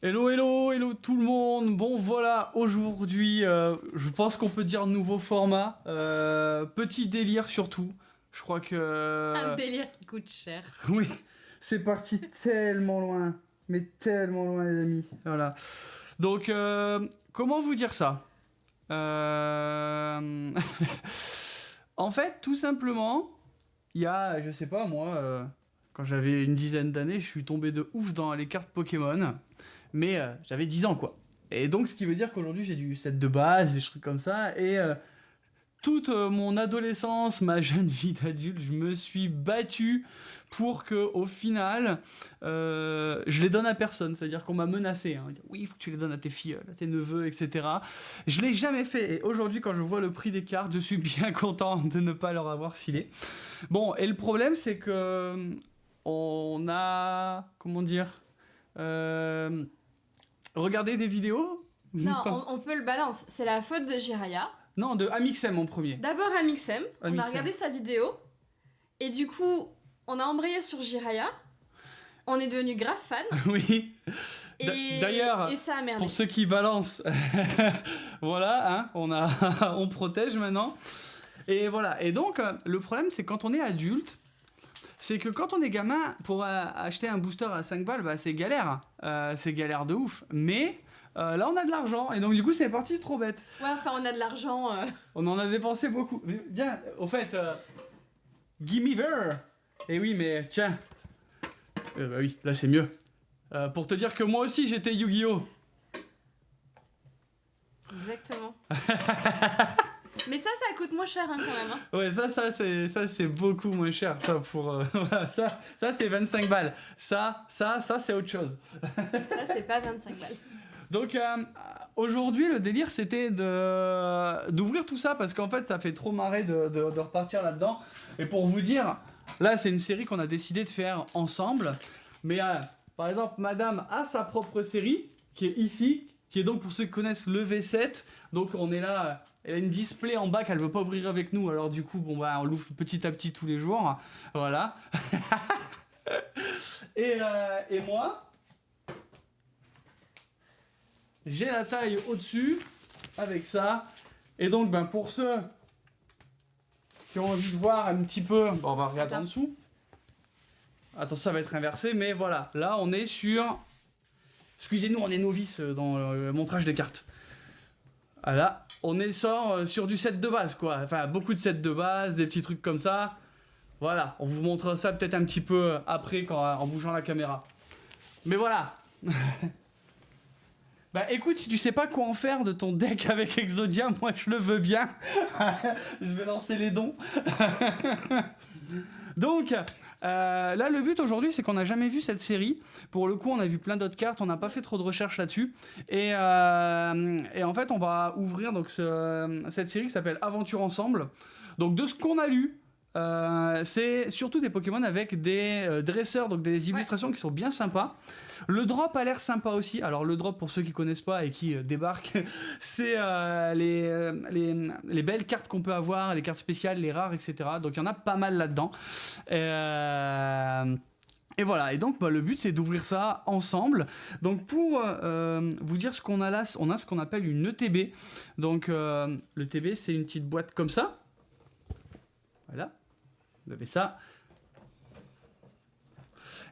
Hello, hello, hello tout le monde. Bon voilà, aujourd'hui, je pense qu'on peut dire nouveau format. Petit délire surtout. Je crois Un que... délire qui coûte cher. Oui, c'est parti tellement loin. Mais tellement loin les amis. Voilà. Donc, comment vous dire ça? En fait, tout simplement, il y a, je sais pas moi, quand j'avais une dizaine d'années, je suis tombé de ouf dans les cartes Pokémon. Mais j'avais 10 ans quoi. Et donc ce qui veut dire qu'aujourd'hui j'ai du set de base, des trucs comme ça. Et toute mon adolescence, ma jeune vie d'adulte, je me suis battu pour que au final je les donne à personne. C'est-à-dire qu'on m'a menacé. Hein. Oui, il faut que tu les donnes à tes filles, à tes neveux, etc. Je l'ai jamais fait. Et aujourd'hui, quand je vois le prix des cartes, je suis bien content de ne pas leur avoir filé. Bon, et le problème, c'est que on a, comment dire, euh, regardé des vidéos. Non, on peut le balance. C'est la faute de Jiraya. Non, de Amixem en premier. D'abord Amixem, on a Amixem. regardé sa vidéo. Et du coup, on a embrayé sur Jiraya. On est devenu grave fan. Oui. Et, D'ailleurs, et ça a merdé. pour ceux qui balancent, voilà, hein, on protège maintenant. Et voilà. Et donc, le problème, c'est quand on est adulte, c'est que quand on est gamin, pour acheter un booster à 5 balles, bah, c'est galère. C'est galère de ouf. Mais là, on a de l'argent. Et donc, du coup, c'est parti trop bête. Ouais, enfin, on a de l'argent. On en a dépensé beaucoup. Mais, tiens, au fait, gimme there. Et oui, mais tiens. Bah oui, là, c'est mieux. Pour te dire que moi aussi, j'étais Yu-Gi-Oh! Exactement. Mais ça coûte moins cher hein, quand même. Hein. Ouais, ça c'est beaucoup moins cher. Ça, pour, voilà, ça c'est 25 balles. Ça, c'est autre chose. Ça, c'est pas 25 balles. Donc, aujourd'hui, le délire, c'était d'ouvrir tout ça parce qu'en fait, ça fait trop marrer de repartir là-dedans. Et pour vous dire, là, c'est une série qu'on a décidé de faire ensemble. Mais, par exemple, madame a sa propre série qui est ici, qui est donc, pour ceux qui connaissent, le V7. Donc, on est là... Elle a une display en bas qu'elle veut pas ouvrir avec nous, alors du coup, bon bah, on l'ouvre petit à petit tous les jours, voilà. et moi, j'ai la taille au-dessus, avec ça. Et donc, ben, pour ceux qui ont envie de voir un petit peu, bon, on va regarder en dessous. Attends, ça va être inversé, mais voilà. Là, on est sur... Excusez-nous, on est novices dans le montrage de cartes. Voilà, on est sur du set de base, quoi. Enfin, beaucoup de sets de base, des petits trucs comme ça. Voilà, on vous montre ça peut-être un petit peu après, en bougeant la caméra. Mais voilà. Bah écoute, si tu sais pas quoi en faire de ton deck avec Exodia, moi je le veux bien. Je vais lancer les dons. Donc... là, le but aujourd'hui, c'est qu'on n'a jamais vu cette série. Pour le coup, on a vu plein d'autres cartes, on n'a pas fait trop de recherches là-dessus. Et en fait, on va ouvrir donc, cette série qui s'appelle Aventure Ensemble. Donc, de ce qu'on a lu, c'est surtout des Pokémon avec des dresseurs, donc des illustrations qui sont bien sympas. Le drop a l'air sympa aussi. Alors le drop, pour ceux qui connaissent pas et qui débarquent, c'est les belles cartes qu'on peut avoir, les cartes spéciales, les rares, etc. Donc il y en a pas mal là-dedans. Et voilà, et donc bah, le but c'est d'ouvrir ça ensemble. Donc pour vous dire ce qu'on a là, on a ce qu'on appelle une ETB. Donc le TB c'est une petite boîte comme ça. Voilà, vous avez ça.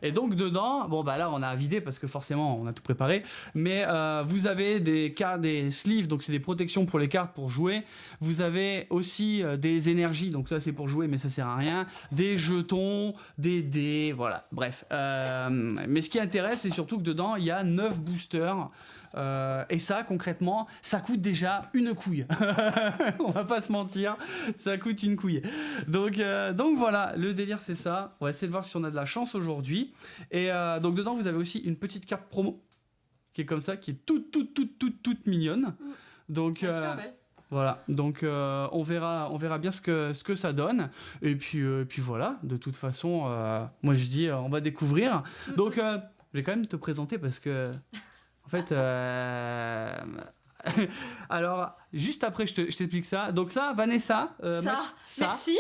Et donc dedans, bon bah là on a vidé parce que forcément on a tout préparé, mais vous avez des cartes, des sleeves, donc c'est des protections pour les cartes pour jouer. Vous avez aussi des énergies, donc ça c'est pour jouer mais ça sert à rien. Des jetons, des dés, voilà, bref. Mais ce qui intéresse c'est surtout que dedans il y a 9 boosters. Et ça concrètement ça coûte déjà une couille. On va pas se mentir, ça coûte une couille. Donc voilà, le délire c'est ça. On va essayer de voir si on a de la chance aujourd'hui. Et donc dedans vous avez aussi une petite carte promo qui est comme ça, qui est toute mignonne. Donc voilà, donc on verra bien ce que ça donne. Et puis voilà, de toute façon, moi je dis on va découvrir. Donc je vais quand même te présenter parce que en fait, Alors, juste après, je t'explique ça. Donc ça, Vanessa, Merci.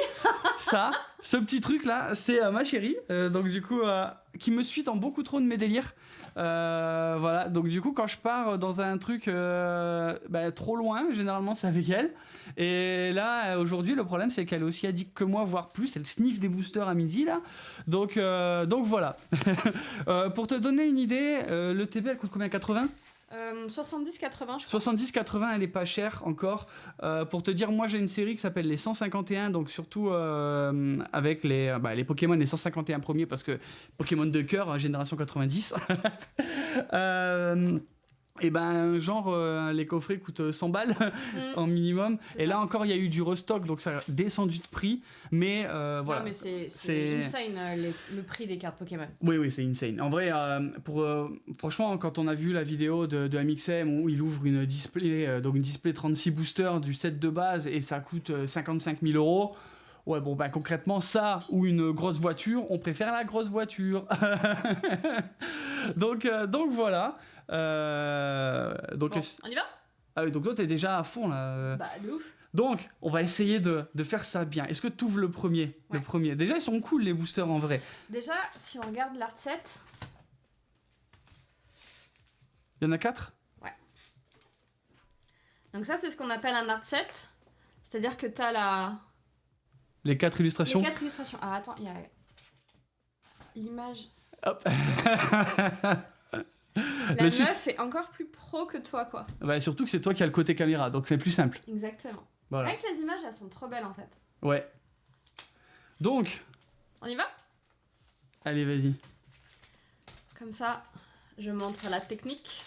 ça, ce petit truc là, c'est ma chérie. Donc du coup, qui me suit dans beaucoup trop de mes délires. Voilà. Donc du coup, quand je pars dans un truc trop loin, généralement c'est avec elle. Et là, aujourd'hui, le problème c'est qu'elle est aussi addict que moi, voire plus. Elle sniffe des boosters à midi là. Donc voilà. Pour te donner une idée, le TB elle coûte combien? 80? 70-80, je crois. 70-80, elle est pas chère encore. Pour te dire, moi j'ai une série qui s'appelle les 151, donc surtout avec les Pokémon, les 151 premiers, parce que Pokémon de cœur, génération 90. Et ben, genre, les coffrets coûtent 100 balles en minimum. Et là encore, il y a eu du restock, donc ça a descendu de prix. Mais voilà. Non, mais c'est insane le prix des cartes Pokémon. Oui, c'est insane. En vrai, franchement, quand on a vu la vidéo de MXM où il ouvre une display, donc une display 36 boosters du set de base et ça coûte 55 000 €. Ouais, bon, bah concrètement, ça ou une grosse voiture, on préfère la grosse voiture. donc voilà. Donc, bon, on y va? Ah oui, donc toi, t'es déjà à fond là. Bah, de ouf. Donc, on va essayer de faire ça bien. Est-ce que tu ouvres le premier? Ouais. Le premier. Déjà, ils sont cool les boosters en vrai. Déjà, si on regarde l'art set. Il y en a 4? Ouais. Donc ça, c'est ce qu'on appelle un art set. C'est-à-dire que t'as Les 4 illustrations? les 4 illustrations. Ah, attends, il y a l'image. Hop. La meuf est encore plus pro que toi, quoi. Bah, surtout que c'est toi qui as le côté caméra, donc c'est plus simple. Exactement. Voilà. Avec les images, elles sont trop belles, en fait. Ouais. Donc, On y va? allez, vas-y. Comme ça, je montre la technique.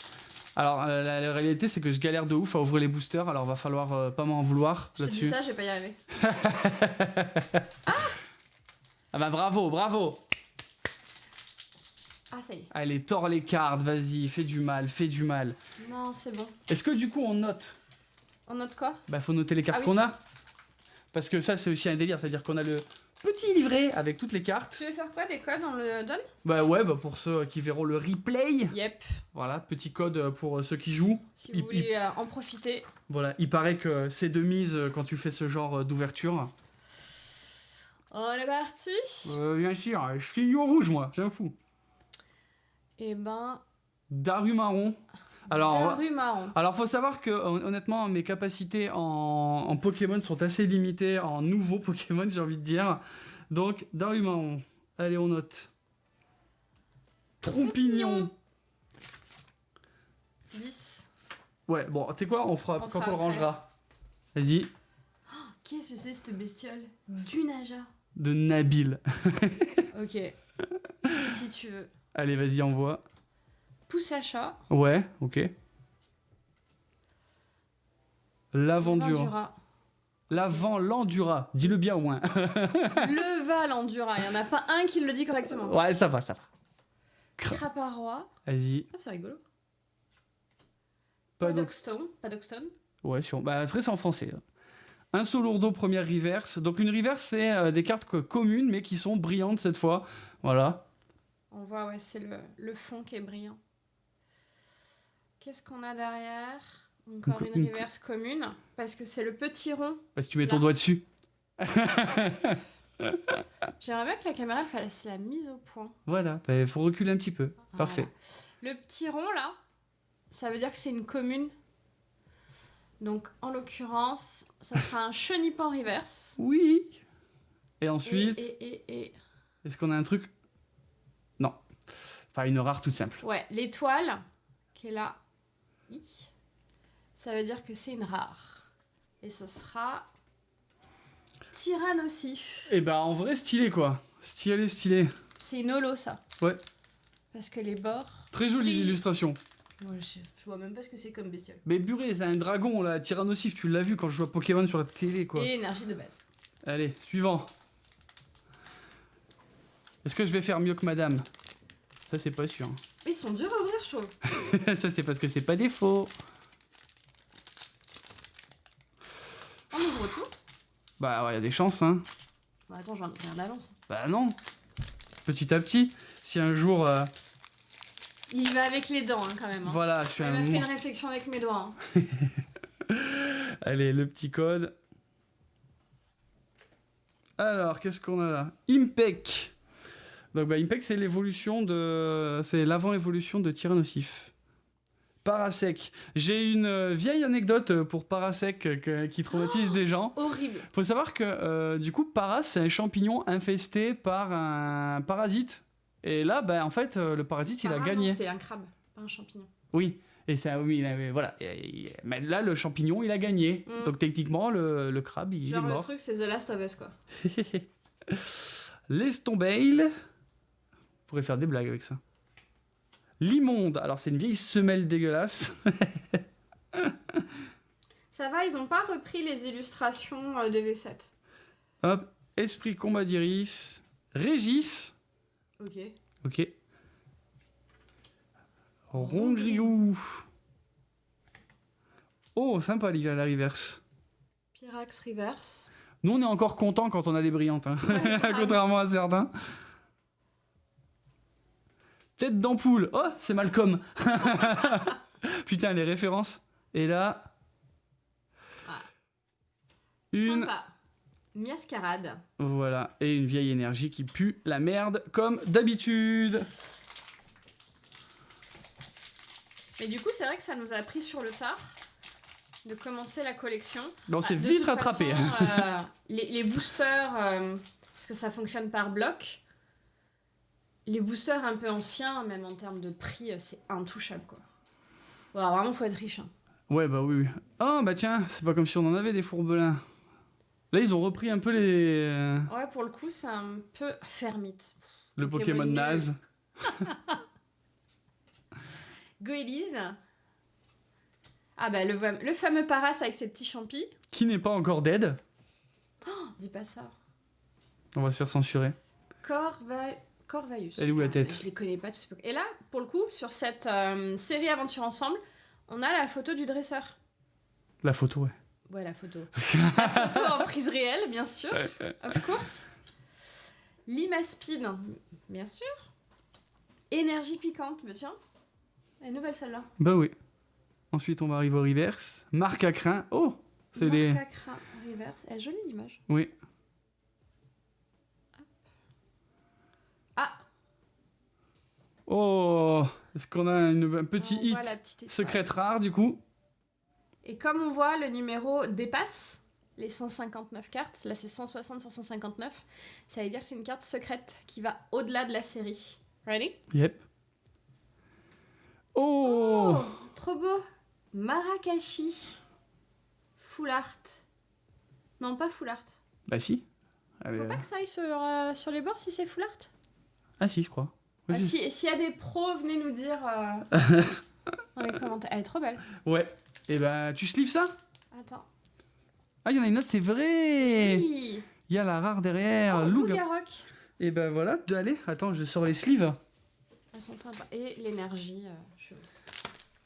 Alors, la réalité, c'est que je galère de ouf à ouvrir les boosters, alors va falloir pas m'en vouloir Je te dis là-dessus. ça, je vais pas y arriver. Ah bah bravo. Ah, ça y est. Allez, tords les cartes, vas-y, fais du mal. Non, c'est bon. Est-ce que du coup on note? On note quoi? Bah faut noter les cartes oui. qu'on a. Parce que ça c'est aussi un délire, c'est-à-dire qu'on a le petit livret avec toutes les cartes. Tu veux faire quoi? Des codes? On le donne? Bah ouais, bah pour ceux qui verront le replay. Yep. Voilà, petit code pour ceux qui jouent. Si vous voulez en profiter. Voilà, il paraît que c'est de mise quand tu fais ce genre d'ouverture. On est parti. Bien sûr, je suis au rouge moi, j'ai un fou. Et ben... Darumarron. Darumarron. Alors faut savoir que honnêtement mes capacités en Pokémon sont assez limitées en nouveaux Pokémon, j'ai envie de dire. Donc Darumarron. Allez, on note. Trompignon. 10. Ouais, bon, tu sais quoi, on fera quand on le après. rangera. Vas-y. Qu'est-ce que c'est cette bestiole? Du Naja. De Nabil. Ok. Si tu veux. Allez, vas-y, envoie. Poussacha. Ouais, ok. Lavandura. L'Endura. Dis-le bien au moins. Le Valandura. Il y en a pas un qui le dit correctement. Ouais, ça va. Craparois. Vas-y. Ah, c'est rigolo. Padox. Padoxton. Ouais, bah, après, c'est en français. Un Solourdo, première reverse. Donc, une reverse, c'est des cartes communes, mais qui sont brillantes cette fois. Voilà. On voit, ouais, c'est le fond qui est brillant. Qu'est-ce qu'on a derrière? Encore une reverse commune, parce que c'est le petit rond. Parce que tu mets ton doigt dessus. J'aimerais bien que la caméra elle fasse la mise au point. Voilà, il faut reculer un petit peu. Voilà. Parfait. Le petit rond là, ça veut dire que c'est une commune. Donc en l'occurrence, ça sera un chenipan reverse. Oui. Et ensuite, Et... est-ce qu'on a un truc? Non. Enfin, une rare toute simple. Ouais, l'étoile qui est là. Ça veut dire que c'est une rare. Et ce sera Tyrannosif. Et bah en vrai stylé quoi. Stylé. C'est une holo ça. Ouais. Parce que les bords... Très jolie Oui. illustration. Ouais, je vois même pas ce que c'est comme bestiole. Mais purée, c'est un dragon là, Tyrannosif, tu l'as vu quand je joue à Pokémon sur la télé quoi. Et énergie de base. Allez, suivant. Est-ce que je vais faire mieux que madame? Ça c'est pas sûr. Ils sont durs à ouvrir, je trouve. Ça c'est parce que c'est pas des faux. On ouvre tout. Bah ouais, y a des chances hein. Bah attends, j'en ai rien d'avance. Bah non. Petit à petit, si un jour Il va avec les dents, quand même. Voilà, je suis Il un... m'a fait une réflexion avec mes doigts. Allez, le petit code. Alors, qu'est-ce qu'on a là? Impec. Donc, Impec, c'est l'évolution de... C'est l'avant-évolution de Tyrannosif. Parasec. J'ai une vieille anecdote pour Parasec qui traumatise des gens. Horrible. Faut savoir que, du coup, Paras, c'est un champignon infesté par un parasite. Et là, en fait, le parasite, il a gagné. Non, c'est un crabe, pas un champignon. Oui. Et ça, oui, voilà. Mais là, le champignon, il a gagné. Donc techniquement, le crabe, il est mort. Genre le truc, c'est The Last of Us, quoi. L'estombail. On pourrait faire des blagues avec ça. L'immonde. Alors, c'est une vieille semelle dégueulasse. Ça va, ils ont pas repris les illustrations de V7. Hop. Esprit combat d'Iris. Régis. Ok. Rongrigou. Oh, sympa, la reverse. Pyrax Reverse. Nous, on est encore contents quand on a des brillantes, hein. Ouais, contrairement à certains. Tête d'ampoule. Oh, c'est Malcolm. Putain, les références. Et là... Une... Sympa. Miascarade. Voilà. Et une vieille énergie qui pue la merde, comme d'habitude. Mais du coup, c'est vrai que ça nous a pris sur le tard de commencer la collection. Bon, c'est De vite toute rattrapé. façon, les boosters, parce que ça fonctionne par bloc, les boosters un peu anciens, même en termes de prix, c'est intouchable, quoi. Ouais, vraiment, faut être riche. Hein. Ouais, bah oui. Oh, bah tiens, c'est pas comme si on en avait des fourbelins. Là, ils ont repris un peu les... Ouais, pour le coup, c'est un peu fermite. Le Pokémon naze. Goélise. Ah bah, le fameux Paras avec ses petits champis. Qui n'est pas encore dead. Oh, dis pas ça. On va se faire censurer. Corvaeus. Elle est où la tête? Je les connais pas tous. Et là, pour le coup, sur cette série Aventure Ensemble, on a la photo du dresseur. La photo, ouais. Ouais, la photo. La photo en prise réelle, bien sûr. Of course. Limaspide, bien sûr. Énergie piquante, bah tiens. Elle est nouvelle celle-là. Bah oui. Ensuite, on va arriver au reverse. Marque à crin. Oh, c'est les... Marque à crin reverse. Elle est jolie l'image. Oui. Ah. Oh, est-ce qu'on a un petit On hit voit la petite étoile. secrète rare, du coup? Et comme on voit, le numéro dépasse les 159 cartes. Là, c'est 160 sur 159. Ça veut dire que c'est une carte secrète qui va au-delà de la série. Ready? Yep. Oh, Trop beau. Marakashi. Full art. Non, pas full art. Bah si. Faut pas que ça aille sur les bords si c'est full art. Ah si, je crois. Oui, si. S'il y a des pros, venez nous dire dans les commentaires. Elle est trop belle. Ouais. Et bah, tu sleeves ça? Attends. Ah, il y en a une autre, c'est vrai. Oui. Il y a la rare derrière. Oh, Louga. Lougarok. Et bah voilà, allez, attends, je sors les sleeves. Elles sont sympas. Et l'énergie.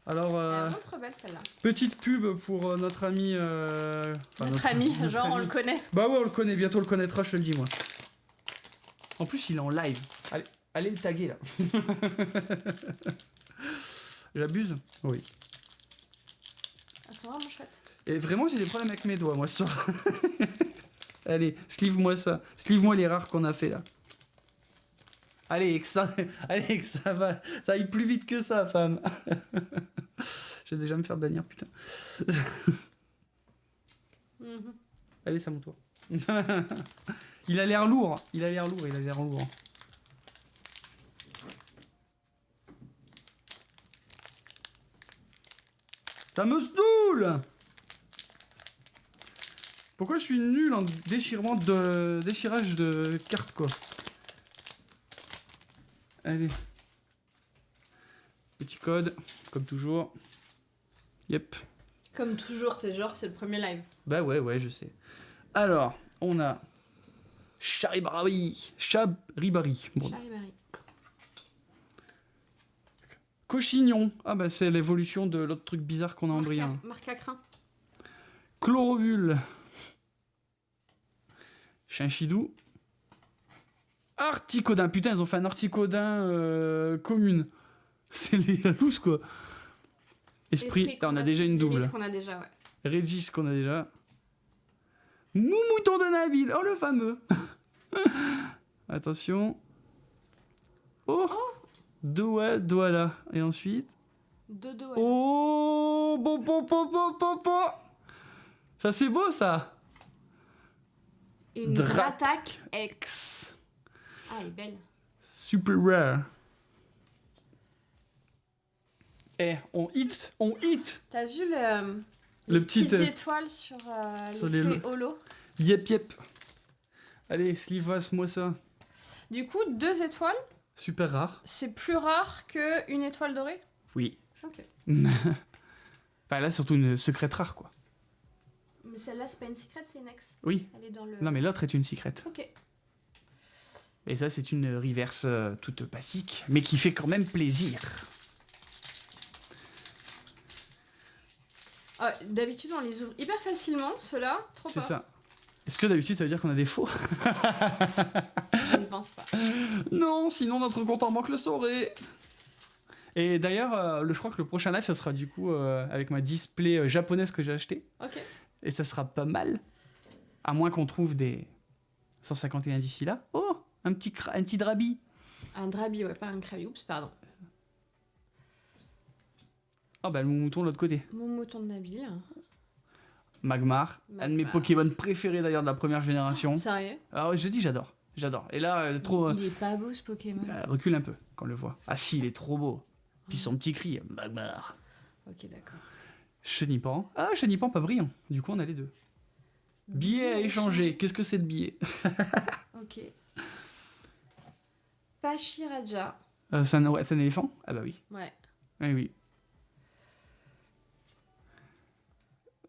Alors, Elle est vraiment trop belle celle-là. petite pub pour notre ami... Notre ami, notre genre on ami. le connaît. Bah ouais, on le connaît, bientôt on le connaîtra, je te le dis, moi. En plus, il est en live. Allez le taguer, là. J'abuse? Oui. Elles sont vraiment chouettes. Et vraiment, j'ai des problèmes avec mes doigts, moi, ce soir. Allez, sleeve-moi ça. Sleeve-moi les rares qu'on a fait, là. Allez, que ça va. Ça aille plus vite que ça, femme. Je vais déjà me faire bannir, putain. Allez, c'est à mon tour. Il a l'air lourd. Ça me stoule. Pourquoi je suis nul en déchirage de cartes, quoi? Allez. Petit code, comme toujours. Yep. Comme toujours, c'est le premier live. Bah ouais, je sais. Alors, on a Charibari. Bon. Charibari. Cochignon. Ah bah c'est l'évolution de l'autre truc bizarre qu'on a en brillant. Marque à crin. Chlorobule. Chinchidou. Articodin. Putain, ils ont fait un articodin commune. C'est la loose, quoi. Esprit, on a déjà une double. Ibis qu'on a déjà, ouais. Régis qu'on a déjà. Mouton de Nabil, oh le fameux. Attention. Oh, Douala. Et ensuite. Dodo. Oh, bon. Ça c'est beau ça. Une Dratak X. Ah, elle est belle. Super rare. On hit. T'as vu Le petit petites étoiles sur les feuilles holo. Yep. Allez, Slivas, moi ça. Du coup, 2 étoiles, Super rare. c'est plus rare qu'une étoile dorée. Oui. Ok. Enfin, là, surtout une secrète rare, quoi. Mais celle-là, c'est pas une secret, c'est une ex. Oui. Elle est dans le. Non, mais l'autre est une secrète. Ok. Et ça, c'est une reverse toute basique, mais qui fait quand même plaisir. Ah, d'habitude, on les ouvre hyper facilement, ceux-là, trop C'est pas. ça. Est-ce que d'habitude, ça veut dire qu'on a des faux? Je ne pense pas. Non, sinon notre compte en banque le saurait. Et d'ailleurs, je crois que le prochain live, ça sera du coup avec ma display japonaise que j'ai acheté. Ok. Et ça sera pas mal. À moins qu'on trouve des 151 d'ici là. Oh, un petit drabi. Un drabi, ouais, pas un krabi. Oups, pardon. Ah bah le mouton de l'autre côté. Mon mouton de Nabil. Magmar, un de mes Pokémon préférés d'ailleurs de la première génération. Sérieux? Alors je dis j'adore. Et là, trop... Il est pas beau ce Pokémon. recule un peu quand on le voit. Ah si, il est trop beau. Puis son petit cri, Magmar. Ok, d'accord. Chenipan. Ah, Chenipan pas brillant. Du coup, on a les deux. Billet à échanger. Qu'est-ce que c'est le billet? Ok. Pachiraja. C'est un éléphant? Ah bah oui. Ouais. Oui.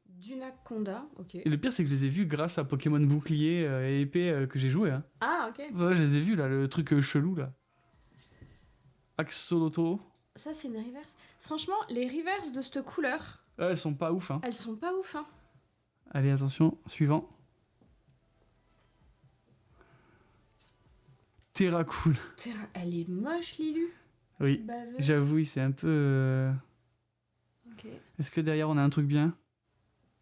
Dunaconda, ok. Et le pire, c'est que je les ai vus grâce à Pokémon Bouclier et épée que j'ai joué. Hein. Ah, ok. Ouais, je les ai vus là, le truc chelou là. Axolotl. Ça, c'est une reverse. Franchement, les reverses de cette couleur, Ouais, elles sont pas ouf. Hein. elles sont pas ouf, hein. Allez, attention, suivant. Terracool. Elle est moche, Lilu. Oui, Baveuse. j'avoue, c'est un peu... Ok. Est-ce que derrière, on a un truc bien?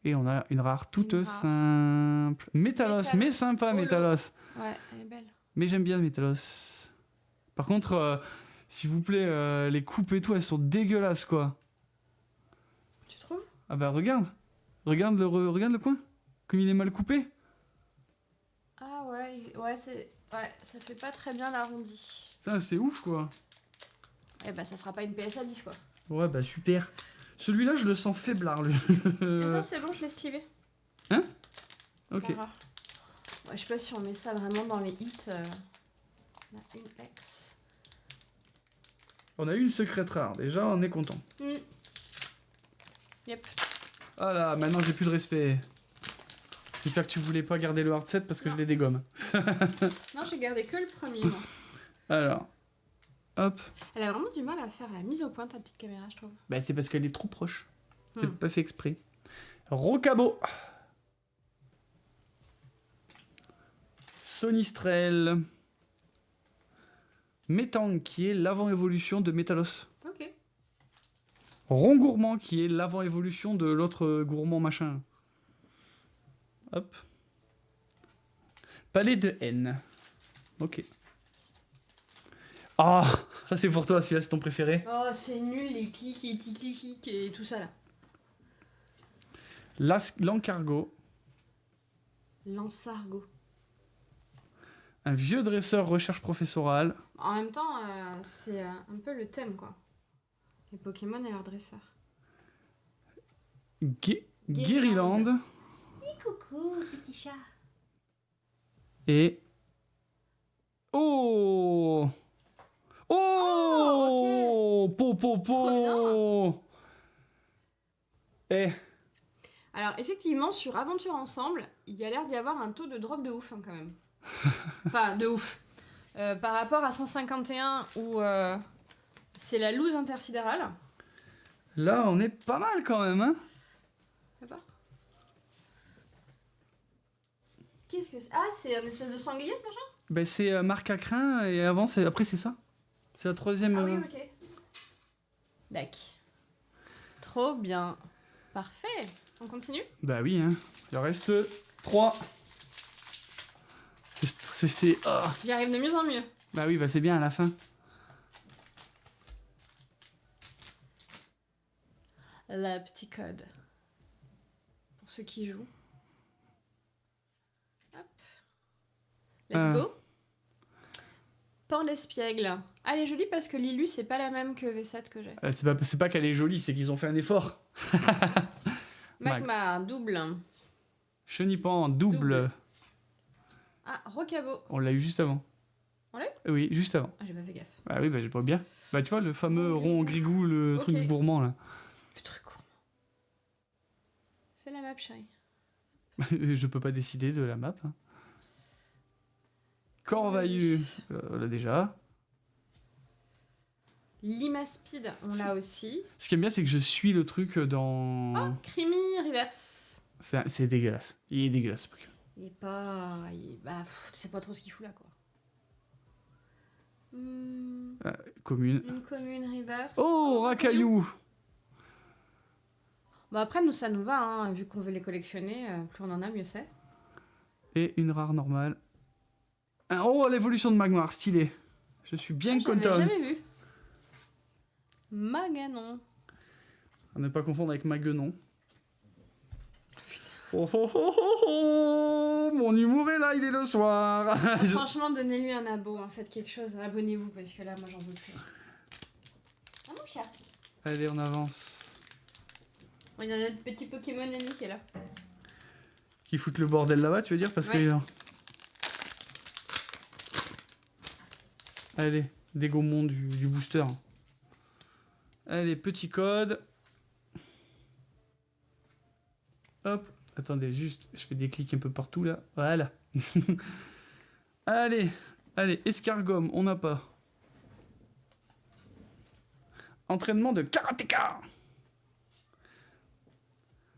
Et on a une rare toute Une rare. simple. Métalos, mais sympa, Holo. Métalos. Ouais, elle est belle. Mais j'aime bien Métalos. Par contre, s'il vous plaît, les coupes et tout, elles sont dégueulasses, quoi. Tu trouves? Ah bah regarde. Regarde le coin. Comme il est mal coupé. Ah ouais, ça fait pas très bien l'arrondi. Putain, c'est ouf, quoi. Eh bah, ça sera pas une PSA 10, quoi. Ouais, bah super. Celui-là, je le sens faiblard. Attends, c'est bon, je l'ai slivé. Hein? Ok. Pas rare. Ouais, je sais pas si on met ça vraiment dans les hits. On a une ex. On a eu une secrète rare. Déjà, on est content. Yep. Ah là, maintenant j'ai plus de respect. J'espère que tu voulais pas garder le hard set parce que Non. je les dégomme. Non, j'ai gardé que le premier, moi. Alors, hop. Elle a vraiment du mal à faire la mise au point, ta petite caméra, je trouve. Bah c'est parce qu'elle est trop proche. C'est Hmm. pas fait exprès. Rocabo. Sonistrel. Métang qui est l'avant-évolution de Métalos. Ok. Rongourmand qui est l'avant-évolution de l'autre gourmand machin. Hop. Palais de haine. Ok. Ah, ça c'est pour toi, celui-là c'est ton préféré. Oh, c'est nul, les clics et tout ça, là. L'encargot. Lansargot. Un vieux dresseur recherche professorale. En même temps, c'est un peu le thème, quoi. Les Pokémon et leurs dresseurs. Guériland. Coucou, petit chat. Et... Oh Oh, Po po po. Eh, Alors, effectivement, sur Aventure Ensemble, il y a l'air d'y avoir un taux de drop de ouf, hein, quand même. Enfin, de ouf. Par rapport à 151, où c'est la loose intersidérale. là on est pas mal quand même, hein. D'accord. Qu'est-ce que c'est? Ah, c'est un espèce de sanglier, ce machin? Ben c'est marque à crin et après c'est ça. C'est la troisième... Ah oui, ok. D'accord. Trop bien. Parfait. On continue? Bah oui, hein. Il en reste 3. Ah. J'y arrive de mieux en mieux. Bah oui, bah c'est bien à la fin. Le petit code. Pour ceux qui jouent. Hop. Let's go. Port d'espiègle. Ah, elle est jolie parce que Lilu, c'est pas la même que V7 que j'ai. C'est pas qu'elle est jolie, c'est qu'ils ont fait un effort. Magmar, double. Chenipan, double. Ah, Rocabo. On l'a eu juste avant. On l'a eu? Oui, juste avant. Ah, j'ai pas fait gaffe. Bah oui, bah je vois bien. Bah tu vois, le fameux rond grigou, le truc gourmand là. Le truc gourmand. Fais la map, chérie. Je peux pas décider de la map. Hein. Corvailleux, on l'a déjà. Limaspide, on l'a aussi. Ce qui est bien, c'est que je suis le truc dans... Oh, Creamy Reverse. C'est dégueulasse. Il est dégueulasse ce Pokémon. Il est pas... tu sais pas trop ce qu'il fout là, quoi. Commune. Une commune Reverse. Oh, Racaillou. Bah après, nous, ça nous va, hein, vu qu'on veut les collectionner. Plus on en a, mieux c'est. Et une rare normale. Oh, l'évolution de Magmar, stylé. Je suis bien content. J'avais jamais vu. Maganon. À ne pas confondre avec Maguenon. Putain. Oh, oh, oh, oh, oh, mon humour est là, il est le soir. Franchement, donnez-lui un abo, hein, faites quelque chose, abonnez-vous, parce que là, moi, j'en veux plus. Ah mon chat. Allez, on avance. Bon, il y a notre petit Pokémon ennemi qui est là. Qui foutent le bordel là-bas, tu veux dire? Parce que... Allez, des gommons du booster. Allez, petit code. Hop. Attendez, juste, je fais des clics un peu partout là. Voilà. Allez, escargome, on n'a pas. Entraînement de karatéka.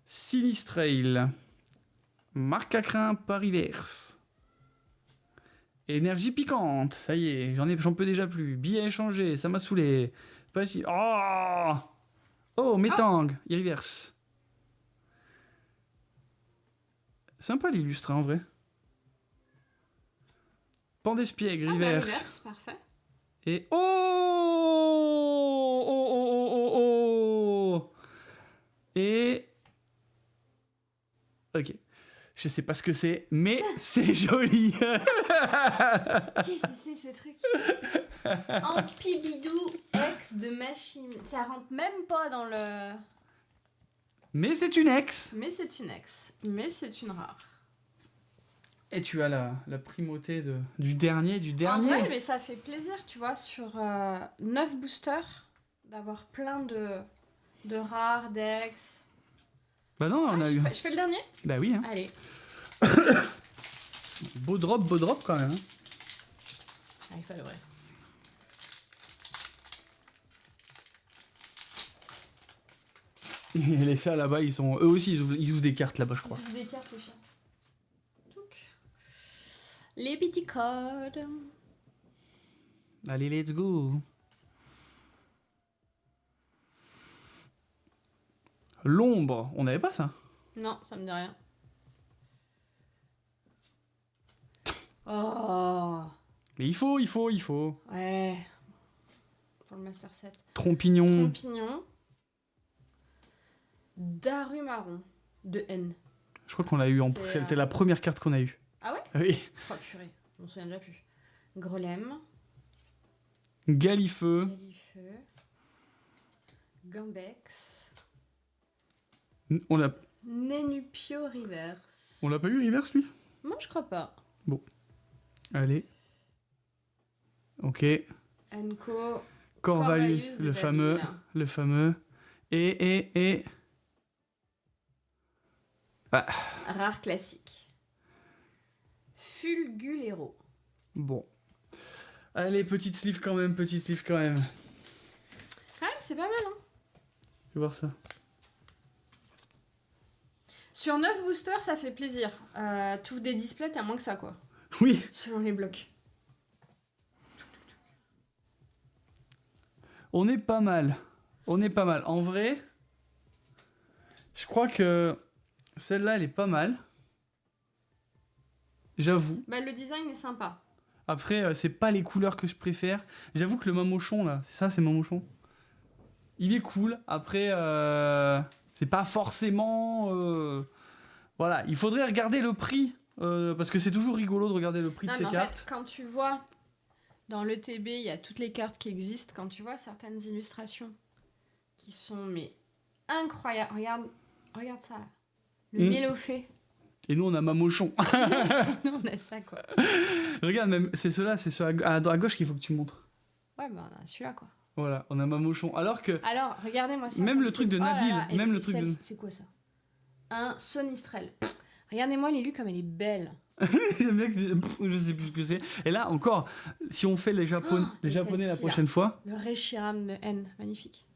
Sinistrail. Marque à crin pariverse. Énergie piquante, ça y est, j'en peux déjà plus. Billet échangé, ça m'a saoulé. Pas si... Oh, Métang, il reverse. Sympa l'illustre en vrai. Pandespiègre, reverse. Reverse, parfait. Et oh. Et... Ok. Je sais pas ce que c'est, mais c'est joli. Qu'est-ce que c'est ce truc? Ampibidou X de machine. Ça rentre même pas dans le... Mais c'est une ex. Mais c'est une ex. Mais c'est une rare. Et tu as la primauté du dernier. En vrai, mais ça fait plaisir, tu vois, sur 9 boosters, d'avoir plein de rares, d'ex. Bah non, on a eu... Je fais le dernier? Bah oui. Hein. Allez. Beau drop quand même. Hein. Ah, il fallait, ouais. Et les chats là-bas, ils sont... Eux aussi, ils ouvrent des cartes là-bas, je crois. Ils ouvrent des cartes, les chats. Touc. Les petits codes. Allez, let's go. L'ombre, on n'avait pas ça? Non, ça me dit rien. Oh. Mais il faut. Ouais. Pour le Master 7. Trompignon. Darumarron de N. Je crois qu'on l'a eu C'était la première carte qu'on a eue. Ah ouais? Oui. Oh purée, je m'en souviens déjà plus. Grelem. Galifeu. Gambex. On l'a... Nenupio Reverse. On l'a pas eu Reverse lui? Moi je crois pas. Bon. Allez. Ok. Enco. Corvalus, le fameux. Et... Ah. Rare classique. Fulgulero. Bon. Allez, petite sleeve quand même. Quand même, c'est pas mal, hein. Je vais voir ça. Sur 9 boosters, ça fait plaisir. Tout des displays, t'as moins que ça, quoi. Oui. Selon les blocs. On est pas mal. On est pas mal. En vrai, je crois que celle-là, elle est pas mal. J'avoue. Bah, le design est sympa. Après, c'est pas les couleurs que je préfère. J'avoue que le mamochon, là, c'est ça, c'est mamochon. Il est cool. Après, c'est pas forcément... Voilà, il faudrait regarder le prix. Parce que c'est toujours rigolo de regarder le prix Non, de ces mais en cartes. fait, quand tu vois dans l'ETB, il y a toutes les cartes qui existent. Quand tu vois certaines illustrations qui sont mais incroyables. Regarde ça là. Le Mélophée. Et nous, on a mamochon. Nous, on a ça quoi. Regarde, même, c'est ceux-là, c'est ceux à gauche qu'il faut que tu montres. Ouais, bah on a celui-là quoi. Voilà, on a mamochon. Alors que... Alors, regardez-moi ça. Même le c'est- truc de oh là Nabil, là, et même le puis truc de... C'est quoi ça? Un Sonistrel. Regardez-moi l'élu comme elle est belle. J'aime bien que je sais plus ce que c'est. Et là, encore, si on fait les et Japonais la celle-ci, prochaine fois... Le Reshiram de N, magnifique.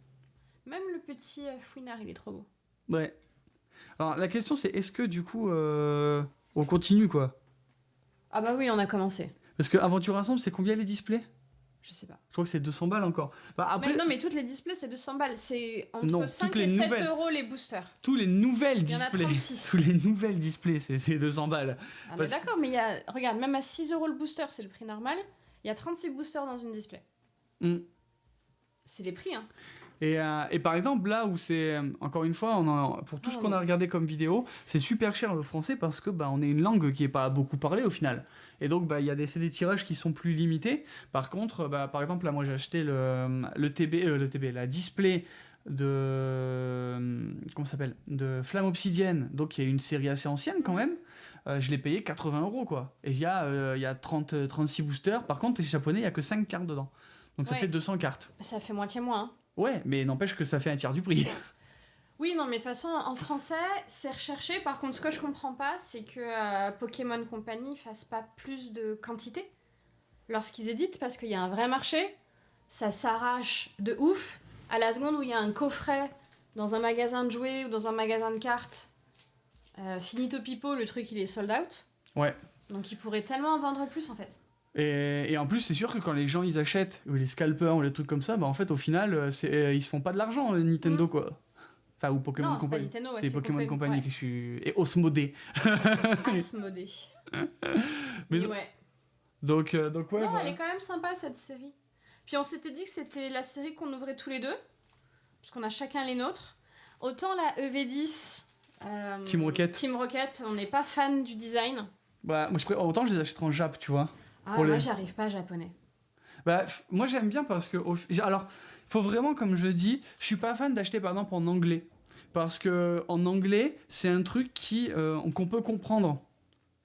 Même le petit fouinard, il est trop beau. Ouais. Alors, la question, c'est est-ce que, du coup, on continue, quoi? Ah bah oui, on a commencé. Parce que Aventure Ensemble, c'est combien les displays? Je sais pas. Je crois que c'est 200 balles encore. Bah, après, Mais non, mais toutes les displays, c'est 200 balles. C'est entre Non, 5 toutes et les 7 nouvelles. euros les boosters. tous les nouvelles Il y en a displays... 36. Tous les nouvelles displays, c'est 200 balles. On est Parce- d'accord, mais il y a... Regarde, même à 6 euros le booster, c'est le prix normal. Il y a 36 boosters dans une display. Mm. C'est les prix, hein. Et par exemple, là où c'est, encore une fois, pour tout ce qu'on a regardé comme vidéo, c'est super cher le français parce que bah, on est une langue qui n'est pas beaucoup parlée au final. Et donc, bah, c'est des tirages qui sont plus limités. Par contre, bah, par exemple, là, moi j'ai acheté la display comment ça s'appelle, de Flamme Obsidienne, donc il y a une série assez ancienne quand même. Je l'ai payé 80 euros quoi. Et il y a 36 boosters. Par contre, les japonais, il n'y a que 5 cartes dedans. Donc ça Ouais. fait 200 cartes. Ça fait moitié moins, hein. Ouais, mais n'empêche que ça fait un tiers du prix. Oui, non, mais de toute façon, en français, c'est recherché. Par contre, ce que je comprends pas, c'est que Pokémon Company fasse pas plus de quantité lorsqu'ils éditent, parce qu'il y a un vrai marché, ça s'arrache de ouf. À la seconde où il y a un coffret dans un magasin de jouets ou dans un magasin de cartes, finito pipo, le truc il est sold out. Ouais. Donc ils pourraient tellement en vendre plus en fait. Et en plus, c'est sûr que quand les gens ils achètent, ou les scalpers, ou les trucs comme ça, bah en fait, au final, ils se font pas de l'argent, Nintendo, quoi. Enfin, ou Pokémon Non, c'est pas Company. Nintendo, ouais, c'est Pokémon Company ouais. que je suis. Et Osmodé. Asmodée. Mais Et ouais. donc ouais. Non, voilà. elle est quand même sympa cette série. Puis on s'était dit que c'était la série qu'on ouvrait tous les deux, parce qu'on a chacun les nôtres. Autant la EV10, Team Rocket, on n'est pas fan du design. Bah, moi, autant je les achèterai en Jap, tu vois. Ah, Pour moi les- j'arrive pas japonais. Bah, moi j'aime bien parce que. Alors, faut vraiment, comme je dis, je suis pas fan d'acheter par exemple en anglais. Parce que en anglais, c'est un truc qu'on peut comprendre.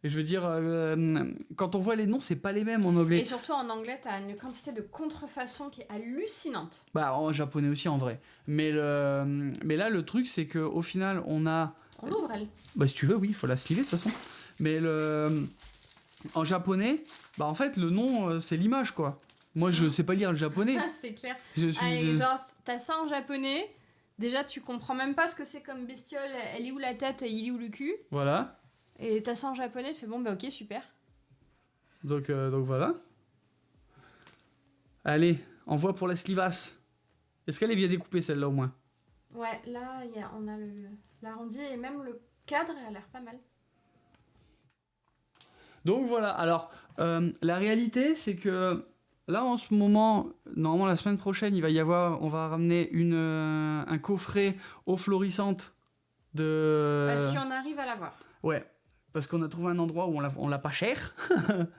Et je veux dire, quand on voit les noms, c'est pas les mêmes en Et anglais. surtout en anglais, t'as une quantité de contrefaçons qui est hallucinante. Bah, en japonais aussi en vrai. Mais là, le truc, c'est qu'au final, on a. On l'ouvre elle. Bah, si tu veux, oui, il faut la sliver de toute façon. Mais en japonais, bah en fait, le nom, c'est l'image quoi. Moi, je sais pas lire le japonais. Ah, c'est clair. Je suis. Ah, et genre, t'as ça en japonais, déjà tu comprends même pas ce que c'est comme bestiole, elle est où la tête et il est où le cul. Voilà. Et t'as ça en japonais, tu fais bon bah ok, super. Donc voilà. Allez, envoie pour la slivasse. Est-ce qu'elle est bien découpée celle-là au moins? Ouais, là on a l'arrondi et même le cadre a l'air pas mal. Donc voilà, alors la réalité c'est que là en ce moment, normalement la semaine prochaine, on va ramener un coffret eau florissante de... Bah, si on arrive à l'avoir. Ouais, parce qu'on a trouvé un endroit où on l'a pas cher,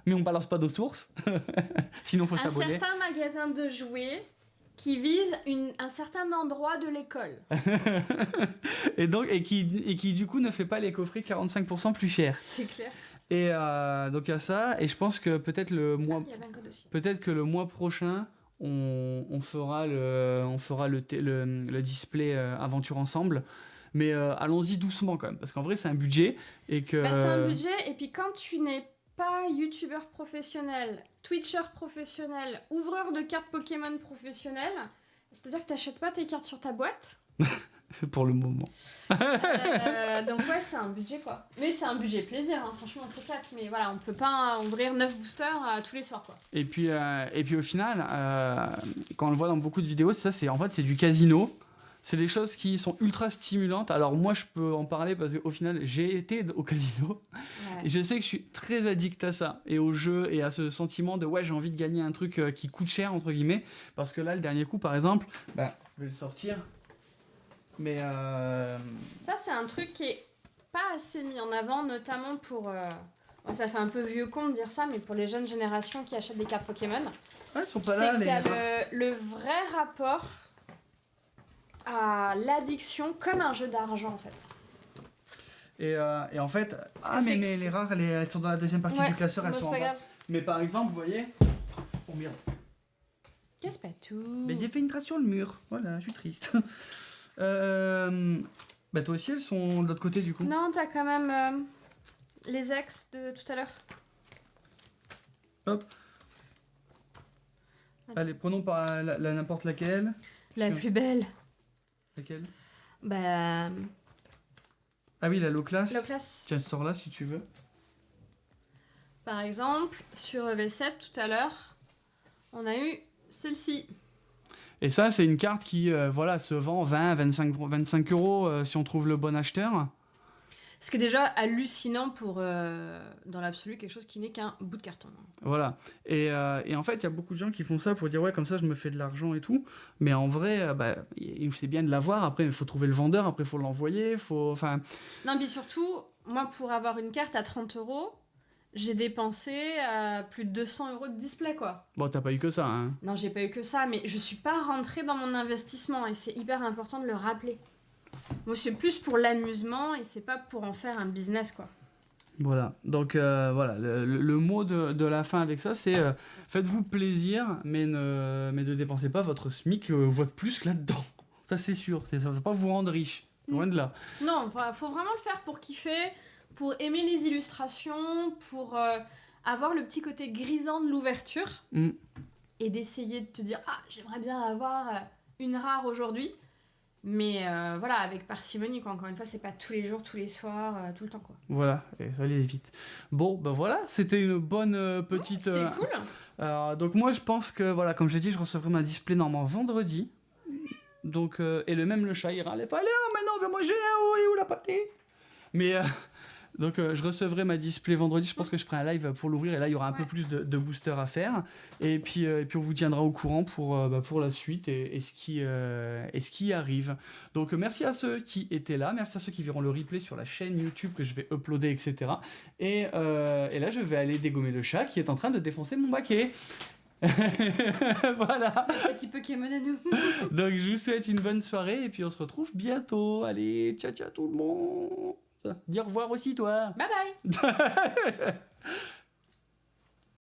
mais on balance pas d'eau source, sinon faut Un s'abonner. certain magasin de jouets qui vise un certain endroit de l'école. et qui du coup ne fait pas les coffrets 45% plus chers. C'est clair. Et donc il y a ça, et je pense que peut-être Il y avait un code aussi. peut-être que le mois prochain, on fera le display Aventure Ensemble. Mais allons-y doucement quand même, parce qu'en vrai c'est un budget et que... Bah, c'est un budget, et puis quand tu n'es pas youtubeur professionnel, twitcher professionnel, ouvreur de cartes Pokémon professionnel, c'est-à-dire que t'achètes pas tes cartes sur ta boîte, pour le moment. Donc ouais, c'est un budget quoi. Mais c'est un budget plaisir, hein. Franchement, on s'éclate. Mais voilà, on peut pas ouvrir 9 boosters tous les soirs quoi. Et puis au final, quand on le voit dans beaucoup de vidéos, c'est du casino. C'est des choses qui sont ultra stimulantes. Alors moi, je peux en parler parce qu'au final, j'ai été au casino. Ouais. Et je sais que je suis très addict à ça, et au jeu, et à ce sentiment de ouais, j'ai envie de gagner un truc qui coûte cher, entre guillemets. Parce que là, le dernier coup, par exemple, je vais le sortir. Mais Ça, c'est un truc qui est pas assez mis en avant, notamment pour... bon, ça fait un peu vieux con de dire ça, mais pour les jeunes générations qui achètent des cartes Pokémon. ouais, ils sont pas C'est là, qu'il y a les... le vrai rapport à l'addiction comme un jeu d'argent, en fait. Et en fait, mais les rares, elles sont dans la deuxième partie Ouais, du classeur, elles bon, sont c'est en pas bas. grave. Mais par exemple, vous voyez... Oh merde. Qu'est-ce pas tout. Mais j'ai fait une trace sur le mur. Voilà, je suis triste. Toi aussi, elles sont de l'autre côté, du coup. Non, t'as quand même les ex de tout à l'heure. Hop. Attends. Allez, prenons par n'importe laquelle. La plus belle. Laquelle? Bah... Ah oui, la low class. La classe. Tiens, sors là si tu veux. Par exemple, sur V7 tout à l'heure, on a eu celle-ci. Et ça, c'est une carte qui se vend 20, 25 euros si on trouve le bon acheteur. Ce qui est déjà hallucinant pour, dans l'absolu, quelque chose qui n'est qu'un bout de carton. Voilà. Et en fait, il y a beaucoup de gens qui font ça pour dire ouais, comme ça, je me fais de l'argent et tout. Mais en vrai, c'est bien de l'avoir. Après, il faut trouver le vendeur. Après, il faut l'envoyer. Non, mais surtout, moi, pour avoir une carte à 30 euros, j'ai dépensé plus de 200 euros de display, quoi. Bon, t'as pas eu que ça, hein. Non, j'ai pas eu que ça, mais je suis pas rentrée dans mon investissement et c'est hyper important de le rappeler. Moi, c'est plus pour l'amusement et c'est pas pour en faire un business, quoi. Voilà. Donc, le mot de la fin avec ça, c'est faites-vous plaisir, mais ne dépensez pas votre SMIC, votre plus là-dedans. Ça, c'est sûr. Ça ne va pas vous rendre riche. Loin de là. Non, faut vraiment le faire pour kiffer, pour aimer les illustrations, pour avoir le petit côté grisant de l'ouverture et d'essayer de te dire « Ah, j'aimerais bien avoir une rare aujourd'hui ». Mais voilà, avec parcimonie, quoi. Encore une fois, c'est pas tous les jours, tous les soirs, tout le temps, quoi. Voilà, et ça allait vite. Bon, voilà, c'était une bonne petite... C'était cool. Donc moi, je pense que, voilà, comme j'ai dit, je recevrai ma display normalement vendredi. Donc, et le chat ira aller, allez, maintenant, on va manger, où la pâté. Mais... Donc je recevrai ma display vendredi, je pense que je ferai un live pour l'ouvrir et là il y aura un peu plus de boosters à faire et puis on vous tiendra au courant pour la suite et ce qui arrive. Donc merci à ceux qui étaient là, merci à ceux qui verront le replay sur la chaîne YouTube que je vais uploader, etc. Et là je vais aller dégommer le chat qui est en train de défoncer mon baquet. Voilà. Petit Pokémon à nous. Donc je vous souhaite une bonne soirée et puis on se retrouve bientôt. Allez, ciao ciao tout le monde. Dis au revoir aussi, toi. Bye bye.